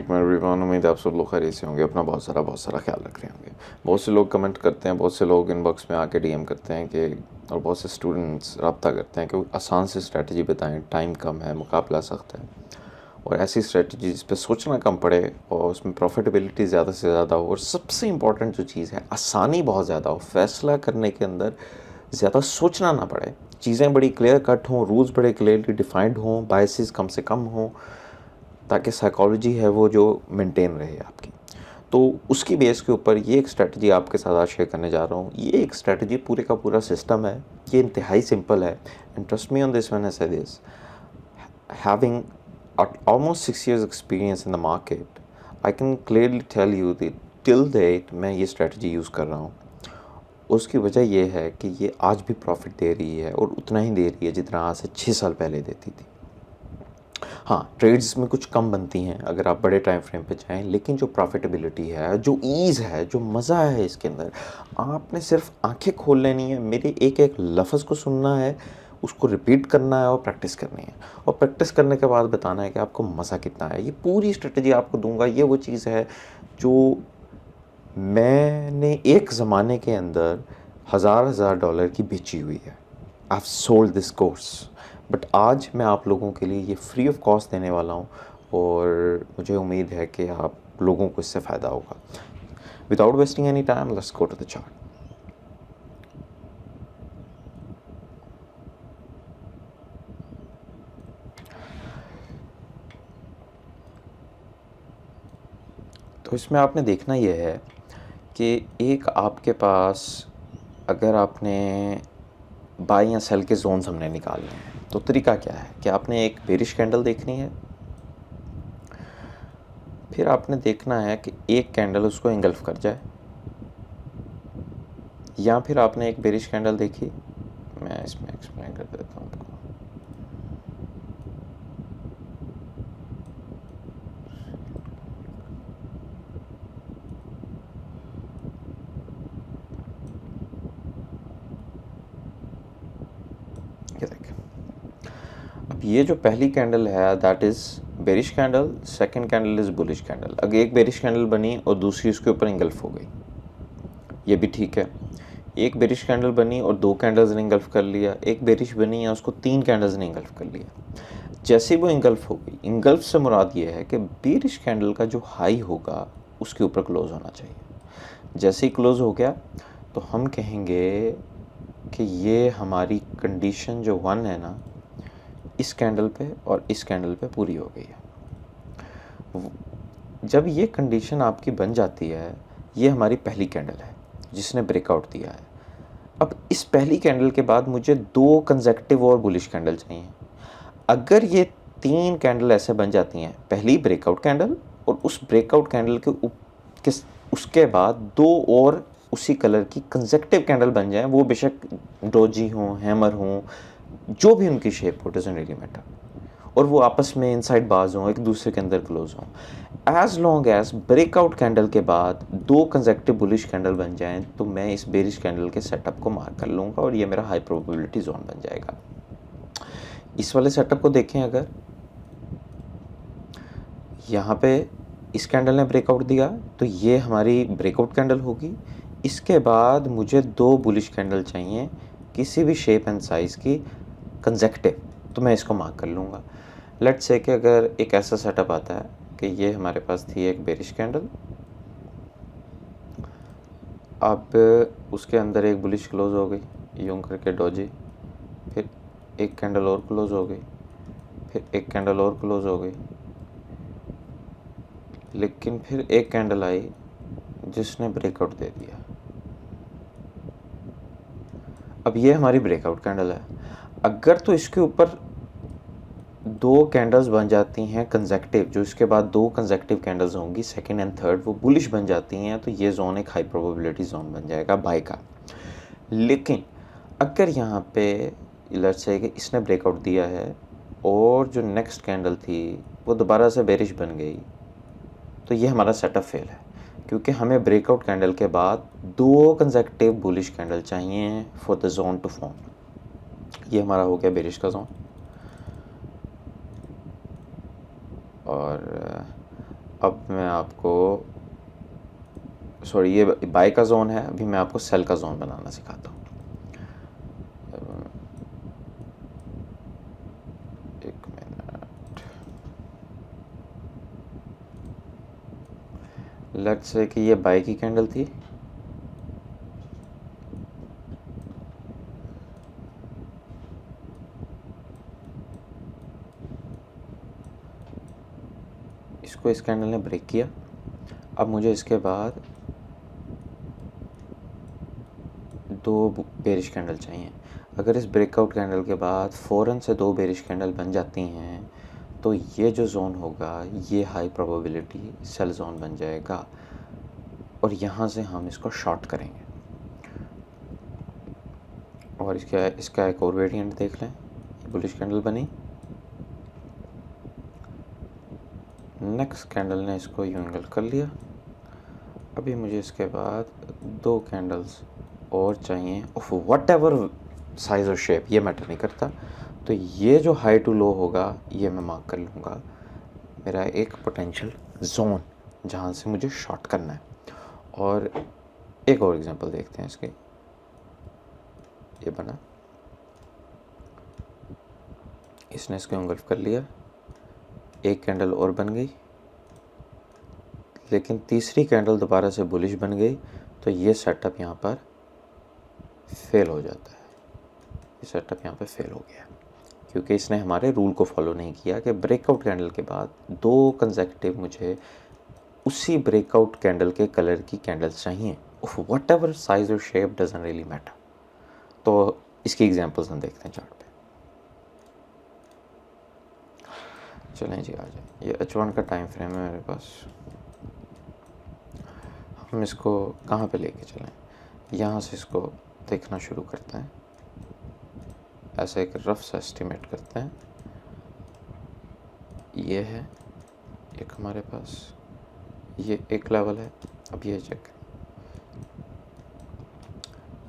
वालेकुम एवरीवन। उम्मीद है आप सब लोग खैरियत से होंगे, अपना बहुत सारा ख्याल रख रहे होंगे। बहुत से लोग कमेंट करते हैं, बहुत से लोग इनबॉक्स में आके डीएम करते हैं कि, और बहुत से स्टूडेंट्स रब्ता करते हैं कि आसान सी स्ट्रेटजी बताएं, टाइम कम है, मुकाबला सख्त है, और ऐसी स्ट्रेटजी जिस पे सोचना कम पड़े और उसमें प्रॉफिटेबिलिटी ज़्यादा से ज़्यादा हो, और सबसे इम्पॉर्टेंट जो चीज़ है आसानी बहुत ज़्यादा हो, फैसला करने के अंदर ज़्यादा सोचना ना पड़े, चीज़ें बड़ी क्लियर कट हों, रूल्स बड़े क्लियरली डिफाइंड हों, बायसेस कम से कम हों, ताकि साइकोलॉजी है वो जो मेंटेन रहे आपकी। तो उसकी बेस के ऊपर ये एक स्ट्रेटजी आपके साथ आज शेयर करने जा रहा हूँ। ये एक स्ट्रेटजी पूरे का पूरा सिस्टम है, ये इंतहाई सिंपल है, and trust me on this when I से this, having almost 6 years experience in the market, I can clearly tell you that till date मैं ये स्ट्रेटजी यूज़ कर रहा हूँ। उसकी वजह ये है कि ये आज भी प्रॉफिट दे रही है, और उतना ही दे रही है जितना आज से 6 साल पहले देती थी। हाँ, ट्रेड्स में कुछ कम बनती हैं अगर आप बड़े टाइम फ्रेम पे जाएं, लेकिन जो प्रॉफिटेबिलिटी है, जो ईज़ है, जो मज़ा है इसके अंदर, आपने सिर्फ आंखें खोल लेनी है, मेरे एक एक लफ्ज़ को सुनना है, उसको रिपीट करना है और प्रैक्टिस करनी है, और प्रैक्टिस करने के बाद बताना है कि आपको मज़ा कितना है। ये पूरी स्ट्रेटजी आपको दूंगा। ये वो चीज़ है जो मैंने एक ज़माने के अंदर हज़ार डॉलर की बेची हुई है। I have sold this course, but आज मैं आप लोगों के लिए ये फ्री ऑफ कॉस्ट देने वाला हूँ, और मुझे उम्मीद है कि आप लोगों को इससे फ़ायदा होगा। Without wasting any time, let's go to the chart. तो इसमें आपने देखना यह है कि एक आपके पास, अगर आपने बाई या सेल के जोन्स हमने निकालने हैं, तो तरीका क्या है कि आपने एक बेरिश कैंडल देखनी है, फिर आपने देखना है कि एक कैंडल उसको इंगल्फ कर जाए, या फिर आपने एक बेरिश कैंडल देखी, मैं इसमें एक्सप्लेन कर देता हूँ आपको। ये देखिए, अब ये जो पहली कैंडल है that is bearish candle, second candle is bullish candle. अगर एक बेरिश कैंडल बनी और दूसरी उसके ऊपर इंगल्फ हो गई, ये भी ठीक है। एक बेरिश कैंडल बनी और 2 कैंडल्स ने इंगल्फ कर लिया, एक बेरिश बनी या उसको 3 कैंडल्स ने इंगल्फ कर लिया। जैसे ही वो इंगल्फ हो गई, इंगल्फ से मुराद ये है कि बेरिश कैंडल का जो हाई होगा उसके ऊपर क्लोज होना चाहिए। जैसे ही क्लोज हो गया तो हम कहेंगे कि ये हमारी कंडीशन जो 1 है ना, इस कैंडल पे और इस कैंडल पे पूरी हो गई है। जब ये कंडीशन आपकी बन जाती है, ये हमारी पहली कैंडल है जिसने ब्रेकआउट दिया है। अब इस पहली कैंडल के बाद मुझे 2 कंसेक्टिव और बुलिश कैंडल चाहिए। अगर ये 3 कैंडल ऐसे बन जाती हैं, पहली ब्रेकआउट कैंडल और उस ब्रेकआउट कैंडल के उसके बाद 2 और उसी कलर की कंसेक्टिव कैंडल बन जाएं, वो बेशक डोजी हों, हैमर हों, जो भी उनकी शेप हो, डजंट रियली मैटर, और वो आपस में इनसाइड बाज हों, एक दूसरे के अंदर क्लोज हों, as long as breakout candle के बाद 2 कंसेक्टिव बुलिश कैंडल बन जाएं, तो मैं इस बेरिश कैंडल के सेटअप को मार्क कर लूँगा और ये मेरा हाई प्रोबेबिलिटी जोन बन जाएगा। इस वाले सेटअप को देखें, अगर यहाँ पे इस कैंडल ने ब्रेकआउट दिया तो ये हमारी ब्रेकआउट कैंडल होगी। इसके बाद मुझे 2 बुलिश कैंडल चाहिए किसी भी शेप एंड साइज़ की कंसेक्टिव, तो मैं इसको मार्क कर लूँगा। लेट्स से कि अगर एक ऐसा सेटअप आता है कि ये हमारे पास थी एक बेरिश कैंडल, अब उसके अंदर एक बुलिश क्लोज हो गई, यूँ करके डोजी, फिर एक कैंडल और क्लोज हो गई, फिर एक कैंडल और क्लोज हो गई, लेकिन फिर एक कैंडल आई जिसने ब्रेकआउट दे दिया। अब ये हमारी ब्रेकआउट कैंडल है। अगर तो इसके ऊपर 2 कैंडल्स बन जाती हैं कंसेक्टिव, जो इसके बाद 2 कंसेक्टिव कैंडल्स होंगी सेकंड एंड थर्ड, वो बुलिश बन जाती हैं, तो ये जोन एक हाई प्रोबेबिलिटी जोन बन जाएगा बाय का। लेकिन अगर यहाँ पे लेट्स से कि इसने ब्रेकआउट दिया है और जो नेक्स्ट कैंडल थी वो दोबारा से बेरिश बन गई, तो ये हमारा सेटअप फेल है, क्योंकि हमें ब्रेकआउट कैंडल के बाद 2 कंसेक्टिव बुलिश कैंडल चाहिए for the zone to form. ये हमारा हो गया बेरिश का जोन, और अब मैं आपको, सॉरी ये बाय का जोन है, अभी मैं आपको सेल का जोन बनाना सिखाता हूँ। एक मिनट, लेट्स से कि ये बाय की कैंडल थी, इसको इस कैंडल ने ब्रेक किया। अब मुझे इसके बाद दो बेरिश कैंडल चाहिए। अगर इस ब्रेकआउट कैंडल के बाद फ़ौरन से दो बेरिश कैंडल बन जाती हैं तो ये जो जोन होगा ये हाई प्रोबेबिलिटी सेल जोन बन जाएगा और यहाँ से हम इसको शॉर्ट करेंगे। और इसका एक और वेरिएंट देख लें, बुलिश कैंडल बनी, नेक्स्ट कैंडल ने इसको यूनिगल कर लिया। अभी मुझे इसके बाद दो कैंडल्स और चाहिए ऑफ वट एवर साइज़ और शेप, ये मैटर नहीं करता। तो ये जो हाई टू लो होगा ये मैं मार्क कर लूँगा मेरा एक पोटेंशियल जोन जहाँ से मुझे शॉर्ट करना है। और एक और एग्जांपल देखते हैं इसके, ये बना, इसने इसको एंगल्फ कर लिया, एक कैंडल और बन गई, लेकिन तीसरी कैंडल दोबारा से बुलिश बन गई, तो ये सेटअप यहाँ पर फेल हो जाता है। ये सेटअप यहाँ पे फेल हो गया क्योंकि इसने हमारे रूल को फॉलो नहीं किया कि ब्रेकआउट कैंडल के बाद दो कंसेक्यूटिव मुझे उसी ब्रेकआउट कैंडल के कलर की कैंडल्स चाहिए, ऑफ वट एवर साइज और शेप, डजंट रियली मैटर। तो इसकी एग्जांपल्स हम देखते हैं चार्ट पे। चलें जी, आ जाए। ये H1 का टाइम फ्रेम है मेरे पास, हम इसको कहाँ पे लेके चलें, यहाँ से इसको देखना शुरू करते हैं, ऐसा एक रफ सा एस्टिमेट करते हैं। ये है एक हमारे पास, ये एक लेवल है। अब ये चेक,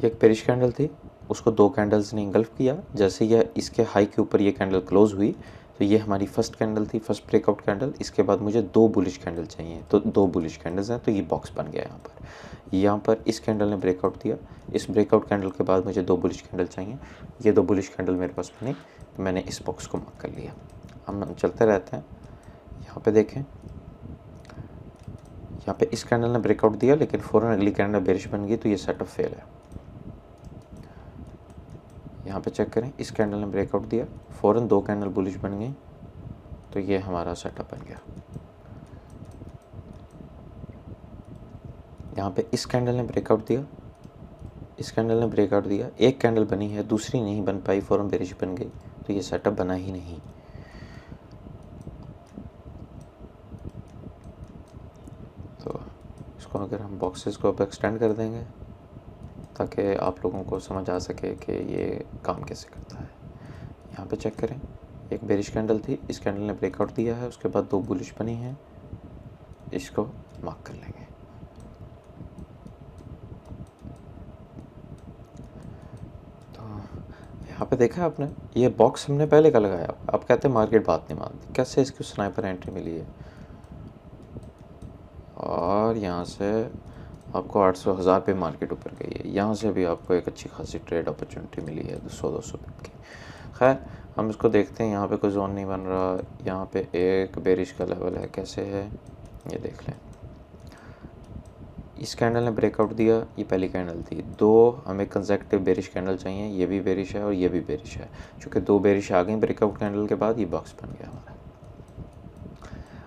ये एक पेरिश कैंडल थी, उसको दो कैंडल्स ने इंगल्फ किया। जैसे यह इसके हाई के ऊपर ये कैंडल क्लोज हुई तो ये हमारी फर्स्ट कैंडल थी, फर्स्ट ब्रेकआउट कैंडल। इसके बाद मुझे दो बुलिश कैंडल चाहिए, तो दो बुलिश कैंडल्स हैं, तो ये बॉक्स बन गया यहाँ पर इस कैंडल ने ब्रेकआउट दिया, इस ब्रेकआउट कैंडल के बाद मुझे दो बुलिश कैंडल चाहिए, ये दो बुलिश कैंडल मेरे पास बनी, तो मैंने इस बॉक्स को मार्क कर लिया। हम चलते रहते हैं। यहाँ पे देखें, यहाँ पे इस कैंडल ने ब्रेकआउट दिया लेकिन फ़ौरन अगली कैंडल बेरिश बन गई, तो ये सेटअप फेल है। यहाँ पे चेक करें, इस कैंडल ने ब्रेकआउट दिया, फ़ौरन दो कैंडल बुलिश बन गई, तो ये हमारा सेटअप बन गया। यहाँ पे इस कैंडल ने ब्रेकआउट दिया, इस कैंडल ने ब्रेकआउट दिया, एक कैंडल बनी है, दूसरी नहीं बन पाई, फ़ौरन बेरिश बन गई, तो ये सेटअप बना ही नहीं। तो इसको अगर हम बॉक्सेस को अब एक्सटेंड कर देंगे ताकि आप लोगों को समझ आ सके कि ये काम कैसे करता है। यहाँ पे चेक करें, एक बेरिश कैंडल थी, इस कैंडल ने ब्रेकआउट दिया है, उसके बाद दो बुलिश बनी हैं, इसको मार्क कर लेंगे। तो यहाँ पे देखा आपने, ये बॉक्स हमने पहले का लगाया। आप कहते हैं मार्केट बात नहीं मानती, कैसे इसकी स्नाइपर एंट्री मिली है, और यहाँ से आपको 800,000 पे मार्केट ऊपर गई है, यहाँ से भी आपको एक अच्छी खासी ट्रेड अपॉर्चुनिटी मिली है 200 पिप की। खैर हम इसको देखते हैं, यहाँ पे कोई जोन नहीं बन रहा, यहाँ पे एक बेरिश का लेवल है, कैसे है ये देख लें। इस कैंडल ने ब्रेकआउट दिया, ये पहली कैंडल थी, दो हमें कंसेक्यूटिव बेरिश कैंडल चाहिए, ये भी बेरिश है और ये भी बेरिश है। चूँकि दो बेरिश आ गई ब्रेकआउट कैंडल के बाद, ये बॉक्स बन गया हमारा।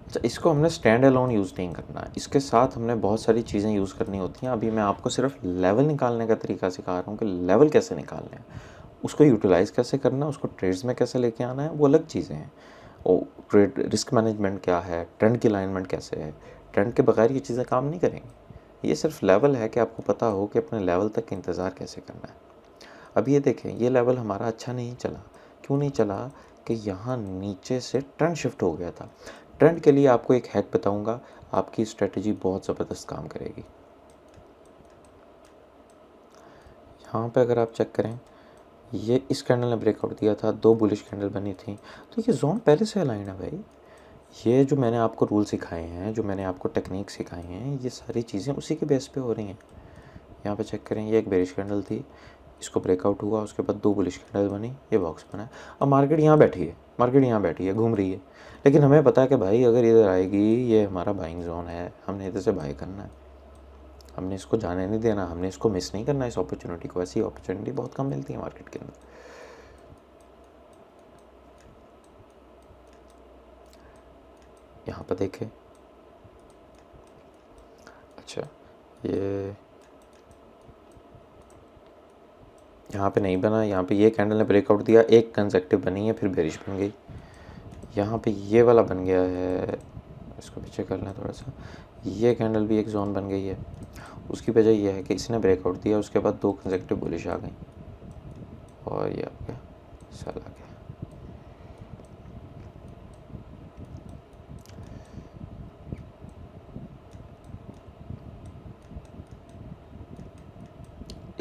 अच्छा, इसको हमने स्टैंड अलोन यूज़ नहीं करना, इसके साथ हमने बहुत सारी चीज़ें यूज़ करनी होती हैं। अभी मैं आपको सिर्फ लेवल निकालने का तरीका सिखा रहा हूँ कि लेवल कैसे निकालने हैं, उसको यूटिलाइज़ कैसे करना है, उसको ट्रेड्स में कैसे लेके आना है, वो अलग चीज़ें हैं। और ट्रेड रिस्क मैनेजमेंट क्या है, ट्रेंड की अलाइनमेंट कैसे है, ट्रेंड के बगैर ये चीज़ें काम नहीं करेंगी। ये सिर्फ लेवल है कि आपको पता हो कि अपने लेवल तक इंतज़ार कैसे करना है। अब ये देखें, ये लेवल हमारा अच्छा नहीं चला। क्यों नहीं चला? कि यहाँ नीचे से ट्रेंड शिफ्ट हो गया था। ट्रेंड के लिए आपको एक हैक बताऊंगा, आपकी स्ट्रेटजी बहुत ज़बरदस्त काम करेगी। यहाँ पे अगर आप चेक करें, ये इस कैंडल ने ब्रेकआउट दिया था, दो बुलिश कैंडल बनी थी, तो ये जोन पहले से अलाइन है भाई। ये जो मैंने आपको रूल सिखाए हैं, जो मैंने आपको टेक्निक सिखाई हैं, ये सारी चीज़ें उसी के बेस पे हो रही हैं। यहाँ पे चेक करें, ये एक बेरिश कैंडल थी, इसको ब्रेकआउट हुआ, उसके बाद 2 बुलिश कैंडल बनी, ये बॉक्स बना। अब मार्केट यहाँ बैठी है, मार्केट यहाँ बैठी है, घूम रही है, लेकिन हमें पता है कि भाई अगर इधर आएगी, ये हमारा बाइंग जोन है, हमने इधर से बाय करना है, हमने इसको जाने नहीं देना, हमने इसको मिस नहीं करना इस अपॉर्चुनिटी को। ऐसी अपॉर्चुनिटी बहुत कम मिलती है मार्केट के अंदर। यहाँ पर देखें, अच्छा ये यहाँ पे नहीं बना, यहाँ पे ये कैंडल ने ब्रेकआउट दिया, एक कंसेक्टिव बनी है, फिर बेरिश बन गई। यहाँ पे ये वाला बन गया है, इसको पीछे कर लें थोड़ा सा, ये कैंडल भी एक जोन बन गई है। उसकी वजह यह है कि इसने ब्रेकआउट दिया, उसके बाद 2 कंसेक्टिव बुलिश आ गई और ये आपका सेल आ गया।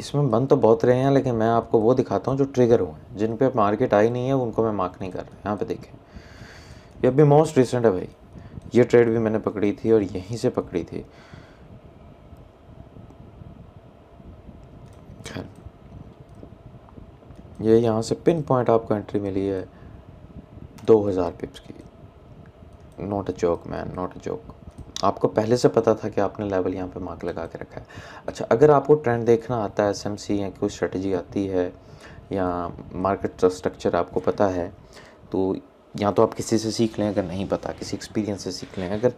इसमें बन तो बहुत रहे हैं, लेकिन मैं आपको वो दिखाता हूँ जो ट्रिगर हुए, जिन पे मार्केट आई नहीं है उनको मैं मार्क नहीं कर रहा। यहाँ पे देखें, ये अभी मोस्ट रिसेंट है भाई, ये ट्रेड भी मैंने पकड़ी थी और यहीं से पकड़ी थी। खैर, ये यहाँ से पिन पॉइंट आपको एंट्री मिली है 2000 पिप्स की। Not a joke man, not a joke. आपको पहले से पता था कि आपने लेवल यहाँ पे मार्क लगा के रखा है। अच्छा, अगर आपको ट्रेंड देखना आता है, एसएमसी या कोई स्ट्रेटजी आती है या मार्केट स्ट्रक्चर आपको पता है, तो या तो आप किसी से सीख लें, अगर नहीं पता किसी एक्सपीरियंस से सीख लें। अगर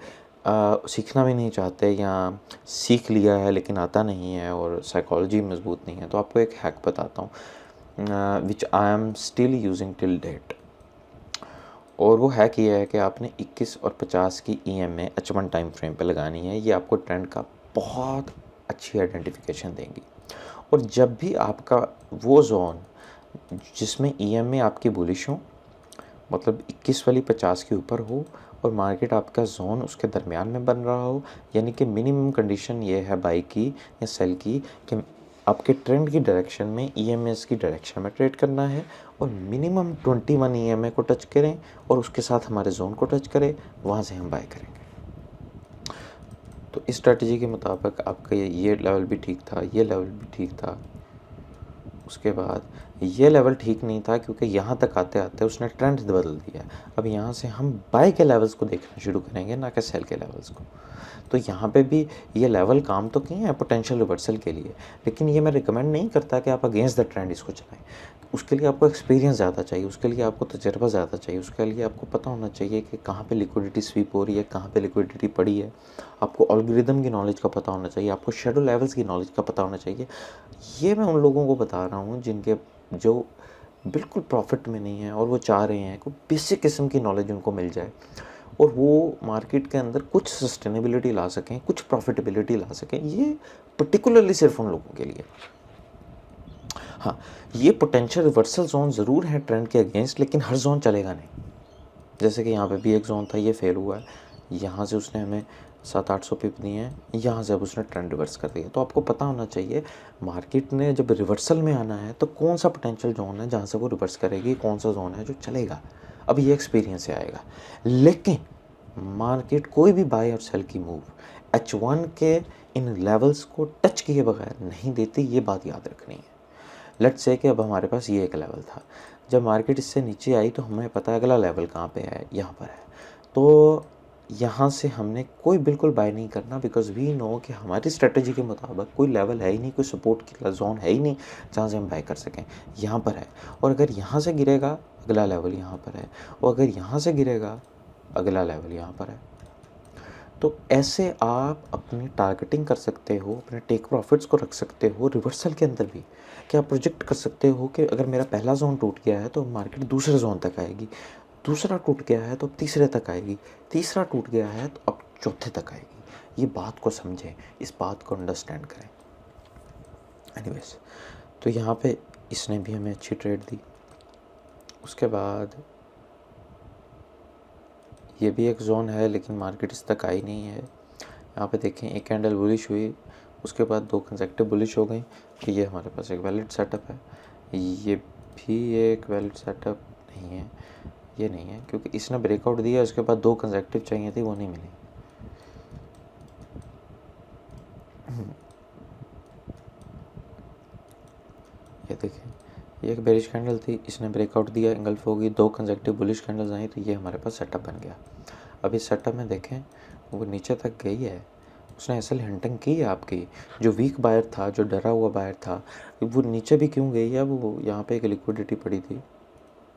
सीखना भी नहीं चाहते या सीख लिया है लेकिन आता नहीं है और साइकोलॉजी मजबूत नहीं है, तो आपको एक हैक बताता हूँ which I am still using till date. और वो हैक ये है कि आपने 21 और 50 की EMA H1 टाइम फ्रेम पे लगानी है। ये आपको ट्रेंड का बहुत अच्छी आइडेंटिफिकेशन देंगी। और जब भी आपका वो जोन जिसमें EMA आपकी बुलिश हो, मतलब 21 वाली 50 के ऊपर हो और मार्केट आपका जोन उसके दरमियान में बन रहा हो, यानी कि मिनिमम कंडीशन ये है बाई की या सेल की कि आपके ट्रेंड की डायरेक्शन में EMS की डायरेक्शन में ट्रेड करना है और मिनिमम 21 EMA को टच करें और उसके साथ हमारे जोन को टच करें, वहाँ से हम बाय करेंगे। तो इस स्ट्रेटजी के मुताबिक आपका ये लेवल भी ठीक था, ये लेवल भी ठीक था। उसके बाद ये लेवल ठीक नहीं था क्योंकि यहाँ तक आते आते उसने ट्रेंड बदल दिया। अब यहाँ से हम बाय के लेवल्स को देखना शुरू करेंगे, ना कि सेल के लेवल्स को। तो यहाँ पे भी ये लेवल काम तो किए हैं पोटेंशियल रिवर्सल के लिए, लेकिन ये मैं रिकमेंड नहीं करता कि आप अगेंस्ट द ट्रेंड इसको चलाएं। उसके लिए आपको एक्सपीरियंस ज़्यादा चाहिए, उसके लिए आपको तजर्बा ज़्यादा चाहिए, उसके लिए आपको पता होना चाहिए कि कहाँ पे लिक्विडिटी स्वीप हो रही है, कहाँ पे लिक्विडिटी पड़ी है। आपको एल्गोरिदम की नॉलेज का पता होना चाहिए, आपको शेडो लेवल्स की नॉलेज का पता होना चाहिए। ये मैं उन लोगों को बता रहा हूँ जिनके जो बिल्कुल प्रॉफिट में नहीं है और वो चाह रहे हैं कि बेसिक किस्म की नॉलेज उनको मिल जाए और वो मार्केट के अंदर कुछ सस्टेनेबिलिटी ला सकें, कुछ प्रॉफिटेबिलिटी ला सकें। ये पर्टिकुलरली सिर्फ उन लोगों के लिए। हाँ, ये पोटेंशियल रिवर्सल जोन ज़रूर है ट्रेंड के अगेंस्ट, लेकिन हर जोन चलेगा नहीं। जैसे कि यहाँ पे भी एक जोन था, ये फेल हुआ है, यहाँ से उसने हमें 700-800 पिप दिए हैं, यहाँ से अब उसने ट्रेंड रिवर्स कर दिया। तो आपको पता होना चाहिए मार्केट ने जब रिवर्सल में आना है तो कौन सा पोटेंशियल जोन है जहाँ से वो रिवर्स करेगी, कौन सा जोन है जो चलेगा। अब ये एक्सपीरियंस से आएगा। लेकिन मार्केट कोई भी बाय और सेल की मूव H1 के इन लेवल्स को टच किए बगैर नहीं देती, ये बात याद रखनी है। लेट्स से कि अब हमारे पास ये एक लेवल था, जब मार्केट इससे नीचे आई तो हमें पता है अगला लेवल कहाँ पे है, यहाँ पर है। तो यहाँ से हमने कोई बिल्कुल बाय नहीं करना, बिकॉज वी नो कि हमारी स्ट्रेटजी के मुताबिक कोई लेवल है ही नहीं, कोई सपोर्ट की जोन है ही नहीं जहाँ से हम बाय कर सकें। यहाँ पर है, और अगर यहाँ से गिरेगा अगला लेवल यहाँ पर है, और अगर यहाँ से गिरेगा अगला लेवल यहाँ पर है। तो ऐसे आप अपनी टारगेटिंग कर सकते हो, अपने टेक प्रॉफिट्स को रख सकते हो रिवर्सल के अंदर भी। क्या आप प्रोजेक्ट कर सकते हो कि अगर मेरा पहला जोन टूट गया है तो मार्केट दूसरे जोन तक आएगी, दूसरा टूट गया है तो अब तीसरे तक आएगी, तीसरा टूट गया है तो अब चौथे तक आएगी। ये बात को समझें, इस बात को अंडरस्टैंड करें। एनीवेज, तो यहाँ पे इसने भी हमें अच्छी ट्रेड दी। उसके बाद ये भी एक जोन है लेकिन मार्केट इस तक आई नहीं है। यहाँ पे देखें, एक कैंडल बुलिश हुई, उसके बाद 2 कंसेक्टिव बुलिश हो गई। तो ये हमारे पास एक वैलिड सेटअप है। ये भी एक वैलिड सेटअप नहीं है, ये नहीं है, क्योंकि इसने ब्रेकआउट दिया, उसके बाद 2 कंसेक्टिव चाहिए थी, वो नहीं मिली। ये देखें, ये एक बेरिश कैंडल थी, इसने ब्रेकआउट दिया, एंगल्फ होगी, 2 कंसेक्टिव बुलिश कैंडल्स आई, तो ये हमारे पास सेटअप बन गया। अब इस सेटअप में देखें वो नीचे तक गई है, उसने असल हिंटिंग की है आपकी। जो वीक बायर था, जो डरा हुआ बायर था, वो नीचे भी क्यों गई है? वो यहाँ पे एक लिक्विडिटी पड़ी थी,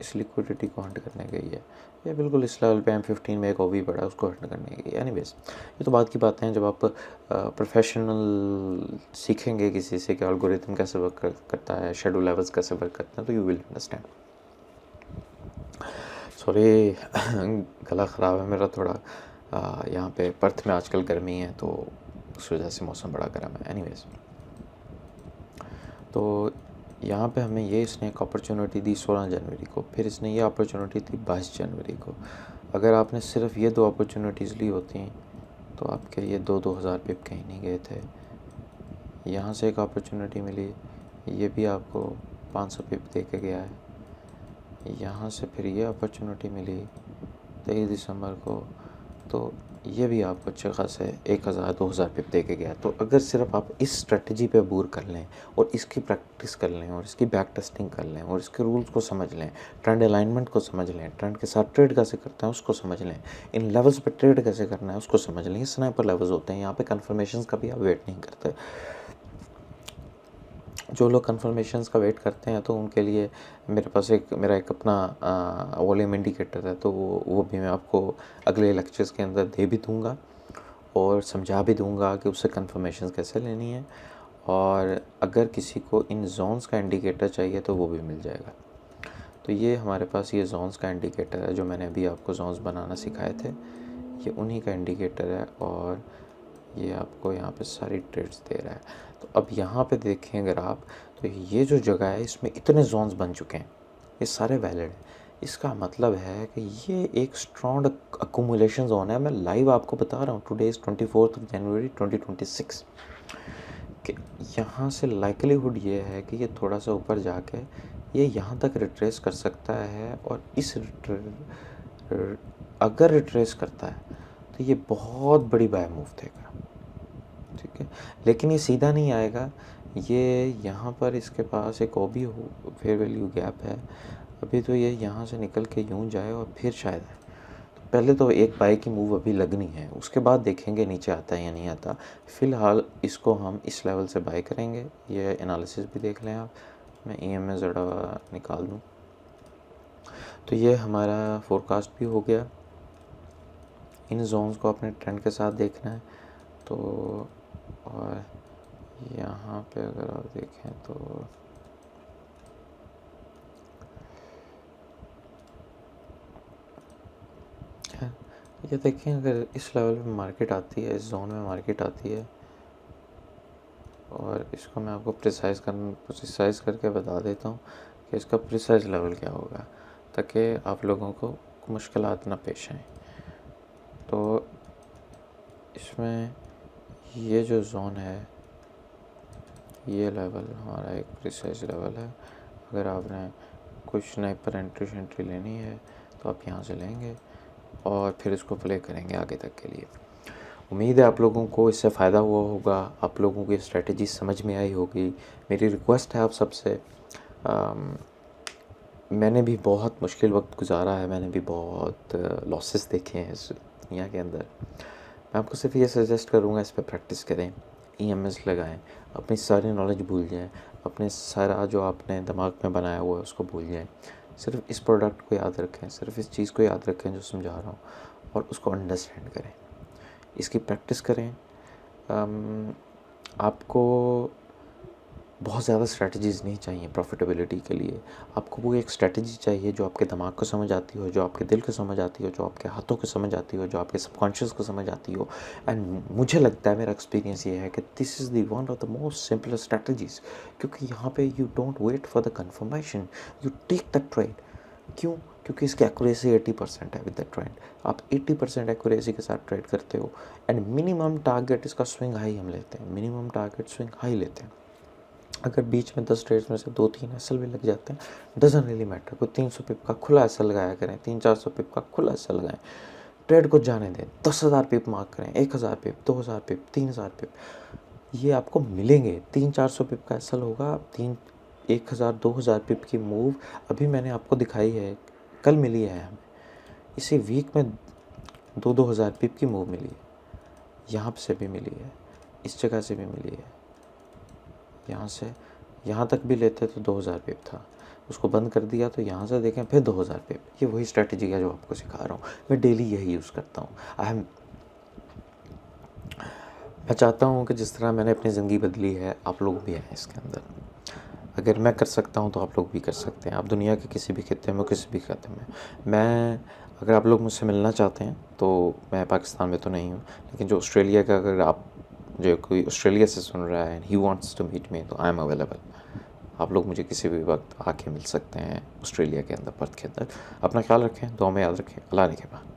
इस लिक्विडिटी को हंट करने गई है। ये बिल्कुल इस लेवल पे M15 में एक ओवी पड़ा है, उसको हंट करने गई है। एनीवेज, ये तो बात की बातें हैं। जब आप प्रोफेशनल सीखेंगे किसी से कि एल्गोरिथम कैसे वर्क करता है, शेडो लेवल्स कैसे वर्क करते हैं, तो यू विल अंडरस्टैंड। सॉरी गला ख़राब है मेरा थोड़ा। यहाँ पे पर्थ में आजकल गर्मी है, तो उस वजह से मौसम बड़ा गर्म है। एनीवेज, तो यहाँ पे हमें ये इसने एक अपॉर्चुनिटी दी 16 जनवरी को, फिर इसने ये अपॉर्चुनिटी दी 22 जनवरी को। अगर आपने सिर्फ ये 2 अपॉर्चुनिटीज़ ली होती तो आपके ये 2-2000 पिप कहीं नहीं गए थे। यहाँ से एक अपॉर्चुनिटी मिली, ये भी आपको 500 पिप दे के गया है। यहाँ से फिर ये अपॉर्चुनिटी मिली 23 दिसंबर को, तो ये भी आपको अच्छे खासे 1000-2000 पिप दे के गया। तो अगर सिर्फ आप इस स्ट्रेटजी पे अबूर कर लें और इसकी प्रैक्टिस कर लें और इसकी बैक टेस्टिंग कर लें और इसके रूल्स को समझ लें, ट्रेंड अलाइनमेंट को समझ लें, ट्रेंड के साथ ट्रेड कैसे करते हैं उसको समझ लें, इन लेवल्स पे ट्रेड कैसे करना है उसको समझ लें। ये स्नाइपर लेवल्स होते हैं, यहाँ पे कन्फर्मेशन का भी आप वेट नहीं करते। जो लोग कन्फर्मेशंस का वेट करते हैं, तो उनके लिए मेरा एक अपना वॉल्यूम इंडिकेटर है, तो वो भी मैं आपको अगले लेक्चर्स के अंदर दे भी दूँगा और समझा भी दूँगा कि उससे कन्फर्मेशंस कैसे लेनी है। और अगर किसी को इन जोन्स का इंडिकेटर चाहिए तो वो भी मिल जाएगा। तो ये हमारे पास ये जोन्स का इंडिकेटर है, जो मैंने अभी आपको जोन्स बनाना सिखाए थे, ये उन्हीं का इंडिकेटर है और ये आपको यहाँ पे सारी ट्रेड्स दे रहा है। तो अब यहाँ पे देखें अगर आप, तो ये जो जगह है इसमें इतने जोन्स बन चुके हैं, ये सारे वैलिड हैं। इसका मतलब है कि ये एक स्ट्रॉन्ग अक्यूमुलेशन जोन है। मैं लाइव आपको बता रहा हूँ, टुडे इज़ 24 जनवरी 2026, कि यहाँ से लाइकलीहुड ये है कि ये थोड़ा सा ऊपर जाके ये यहाँ तक रिट्रेस कर सकता है, और अगर रिट्रेस करता है तो ये बहुत बड़ी बाय मूव देगा, ठीक है। लेकिन ये सीधा नहीं आएगा, ये यहाँ पर इसके पास एक ओबी फेयर वैल्यू गैप है, अभी तो ये यहाँ से निकल के यूँ जाए और फिर शायद है। तो पहले तो एक बाय की मूव अभी लगनी है, उसके बाद देखेंगे नीचे आता है या नहीं आता। फ़िलहाल इसको हम इस लेवल से बाय करेंगे। ये एनालिसिस भी देख लें आप, मैं EMA ज़रा निकाल दूँ। तो ये हमारा फोरकास्ट भी हो गया। इन जोन्स को अपने ट्रेंड के साथ देखना है। तो और यहाँ पे अगर आप देखें तो ये देखें, अगर इस लेवल पे मार्केट आती है, इस जोन में मार्केट आती है, और इसको मैं आपको प्रिसाइज़ करके बता देता हूँ कि इसका प्रिसाइज़ लेवल क्या होगा, ताकि आप लोगों को मुश्किलात ना पेश आएँ। तो इसमें ये जो जोन है, ये लेवल हमारा एक प्रिसाइज लेवल है। अगर आपने कुछ स्नाइपर एंट्री लेनी है तो आप यहाँ से लेंगे और फिर इसको प्ले करेंगे आगे तक के लिए। उम्मीद है आप लोगों को इससे फ़ायदा हुआ होगा, आप लोगों को ये स्ट्रेटजी समझ में आई होगी। मेरी रिक्वेस्ट है आप सबसे, मैंने भी बहुत मुश्किल वक्त गुजारा है, मैंने भी बहुत लॉसेस देखे हैं इस दुनिया के अंदर। मैं आपको सिर्फ ये सजेस्ट करूँगा, इस पर प्रैक्टिस करें, EMS लगाएं, अपनी सारी नॉलेज भूल जाएं, अपने सारा जो आपने दिमाग में बनाया हुआ है उसको भूल जाएं। सिर्फ इस प्रोडक्ट को याद रखें, सिर्फ इस चीज़ को याद रखें जो समझा रहा हूँ, और उसको अंडरस्टैंड करें, इसकी प्रैक्टिस करें। आपको बहुत ज़्यादा स्ट्रैटेजीज़ नहीं चाहिए प्रॉफिटेबिलिटी के लिए। आपको वो एक स्ट्रैटेजी चाहिए जो आपके दिमाग को समझ आती हो, जो आपके दिल को समझ आती हो, जो आपके हाथों को समझ आती हो, जो आपके सबकॉन्शियस को समझ आती हो। एंड मुझे लगता है, मेरा एक्सपीरियंस ये है कि this is the one of the most simplest strategies, क्योंकि यहाँ पे you don't wait for the confirmation, you take the trade. क्यों? क्योंकि इसकी एक्यूरेसी 80% है विद द ट्रेंड। आप 80% एक्यूरेसी के साथ ट्रेड करते हो, एंड मिनिमम टारगेट इसका स्विंग हाई हम लेते हैं, मिनिमम टारगेट स्विंग हाई लेते हैं। अगर बीच में 10 ट्रेड्स में से 2-3 एसएल भी लग जाते हैं, डजंट रियली मैटर। कोई 300 पिप का खुला एसएल लगाया करें, 300-400 पिप का खुला एसएल लगाएं, ट्रेड को जाने दें, 10,000 पिप मार्क करें, 1,000 पिप, 2,000 पिप, 3,000 पिप, ये आपको मिलेंगे। 300-400 पिप का एसएल होगा, 1,000-2,000 पिप की मूव अभी मैंने आपको दिखाई है, कल मिली है हमें। इसी वीक में 2,000 पिप की मूव मिली है, यहाँ से भी मिली है, इस जगह से भी मिली है, यहाँ से यहाँ तक भी लेते तो 2,000 पिप था, उसको बंद कर दिया तो यहाँ से देखें फिर 2,000 पिप। ये वही स्ट्रेटजी है जो आपको सिखा रहा हूँ, मैं डेली यही यूज़ करता हूँ। मैं चाहता हूँ कि जिस तरह मैंने अपनी ज़िंदगी बदली है, आप लोग भी हैं इसके अंदर। अगर मैं कर सकता हूँ तो आप लोग भी कर सकते हैं। आप दुनिया के किसी भी खित्ते में, किसी भी खित्ते में, मैं अगर आप लोग मुझसे मिलना चाहते हैं तो मैं पाकिस्तान में तो नहीं हूँ, लेकिन जो ऑस्ट्रेलिया का, अगर आप जो कोई ऑस्ट्रेलिया से सुन रहा है, he wants to meet me, तो आई एम अवेलेबल। आप लोग मुझे किसी भी वक्त आके मिल सकते हैं ऑस्ट्रेलिया के अंदर, पर्थ के अंदर। अपना ख्याल रखें, दुआ में याद रखें। अल्लाह ने के बाद।